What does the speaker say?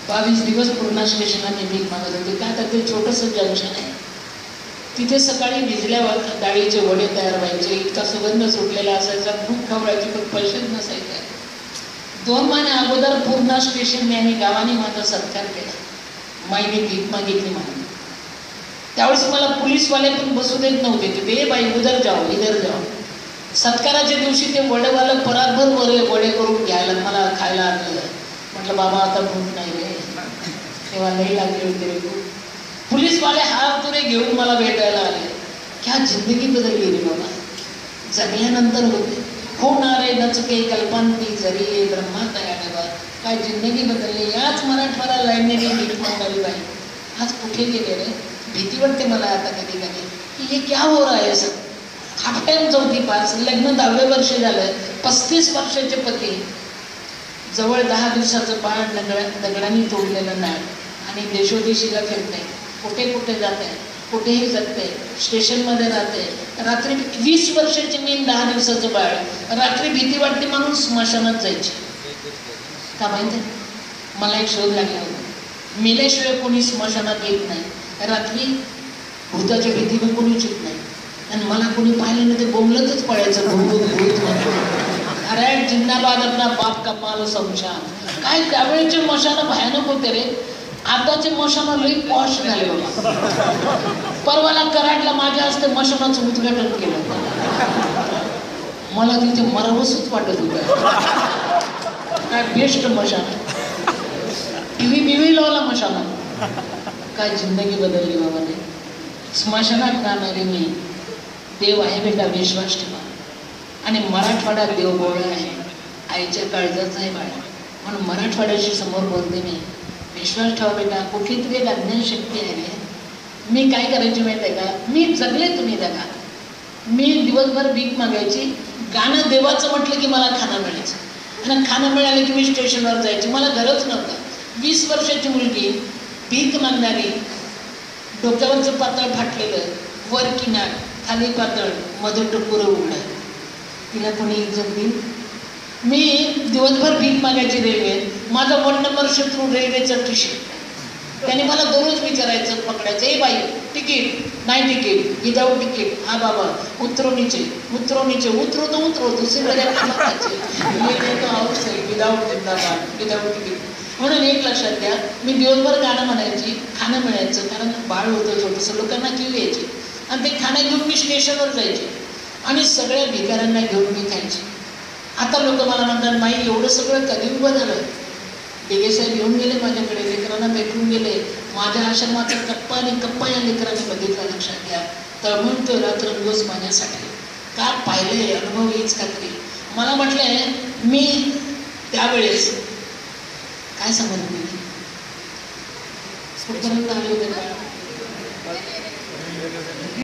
22 दिवस पूर्णा स्टेशनला मी भीक मागत होते. का तर ते छोटंसं जंक्शन आहे. तिथे सकाळी भिजल्यावर डाळीचे वडे तयार व्हायचे, इतका सुगंध सुटलेला असायचा, खूप खवळायची, पण पैसेच नसायचे. 2 महिने अगोदर पूर्णा स्टेशनने आणि गावाने माझा सत्कार केला, माईने भीक मागितली म्हणून. त्यावेळेस मला पोलीसवाले पण बसू देत नव्हते. ते बाई उधर जाओ इधर जाओ. सत्काराच्या दिवशी ते वडेवालं परातभर वडे करून घ्यायला मला खायला आणलं. म्हटलं बाबा आता भूक नाही रे, तेव्हा नाही लागली होती रे. पोलीसवाले हात तुरे घेऊन मला भेटायला आले. क्या जिंदगी बदलली रे बाबा. जगल्यानंतर होते होणारे नचके कल्पांती जरी ब्रह्मा तयार. काय जिंदगी बदलली. याच मराठवाडा लाईनने भीक मागायला बाई आज कुठे गेले रे. भीती वाटते मला आता कधी कधी की हे क्या हो रहा है सर. हाफ टाइम 4थी पास, लग्न 10वे वर्ष झालं, 35 वर्षाचे पती, जवळ 10 दिवसाचं बाळ, दगडांनी तोडलेलं नाळ, आणि देशोदेशीला फिरते, कुठे कुठे जाते, कुठेही जगते, स्टेशनमध्ये राहते. रात्री 20 वर्षाची मी 10 दिवसाचं बाळ, रात्री भीती वाटते म्हणून स्मशानात जायची. का माहिती मला एक शोध लागला होता. मेल्याशिवाय कोणी स्मशानात येत नाही. रात्री भूताच्या भीतीनं कोणीच येत नाही. आणि मला कोणी पाहिलं नाही ते बोंबलतच पडायचं, भूत भूत म्हणून. अरे जिंदाबाद अपना बाप का माल समशान. काय त्यावेळेचे मशानं भयानक होते रे. आताचे मशानं लई पॉश झाले बाबा. परवाला कराडला माझ्या हस्ते मशानाचं उद्घाटन केलं. मला तिथे मरावंसच वाटत होतं. काय बेस्ट मशान. टीव्ही लावला मशानं. काय जिंदगी बदलली बाबा ने. स्मशानात राहणारे मी. देव आहे बेटा, विश्वास ठेवा. आणि मराठवाडा देवगोळा आहे, आईच्या काळजाचा आहे बाळा. म्हणून मराठवाड्याशी समोर बोलते मी. विश्वास ठेवा बेटा, कुठली तरी एक अज्ञान शक्ती आहे रे. मी काय करायची माहिती आहे का, मी जगले तुम्ही जगा. मी दिवसभर भीक मागायची. गाणं देवाचं म्हटलं की मला खाणं मिळायचं, आणि खाणं मिळालं की मी स्टेशनवर जायची. मला गरज नव्हतं. 20 वर्षाची मुलगी भीक मागणारी, डोक्यावरचं पातळ फाटलेलं, वर किनार, खाली पातळ, मध्ये टपुरं उघडं, तिला कोणी इज्जत देईल. मी दिवसभर भीक मागायची रेल्वेत. माझा 1 नंबर शत्रू रेल्वेचं टिशीट. त्याने मला दररोज विचारायचं, पकडायचं, ए बाई तिकीट नाही, तिकीट विदाऊट तिकीट. हा बाबा उतरो नीचे, उतरो नीचे. उतरो तो उतरो, दुसरीकडे विदाऊट जिंदाबाद, विदाऊट तिकीट. म्हणून एक लक्षात घ्या, मी दिवसभर गाणं म्हणायची, खाणं मिळायचं, कारण बाळ होतं छोटंसं, लोकांना जीव यायची. आणि ते खाणं घेऊन मी स्टेशनवर जायचे आणि सगळ्या भिकाऱ्यांना घेऊन मी खायचे. आता लोक मला म्हणतात, माई एवढं सगळं कधी उभं झालं. बेगेसाहेब येऊन गेले माझ्याकडे, लेकरांना भेटून गेले. माझ्या आश्रमाचा कप्पा आणि कप्पा या लेकरांनी बघितला. लक्षात घ्या, तळमळतो रात्रंदिवस माझ्यासाठी. का पाहिले, अनुभव हेच खात्री. मला म्हटलंय मी त्यावेळेस काय सांगत मी कुठपर्यंत आले होते का.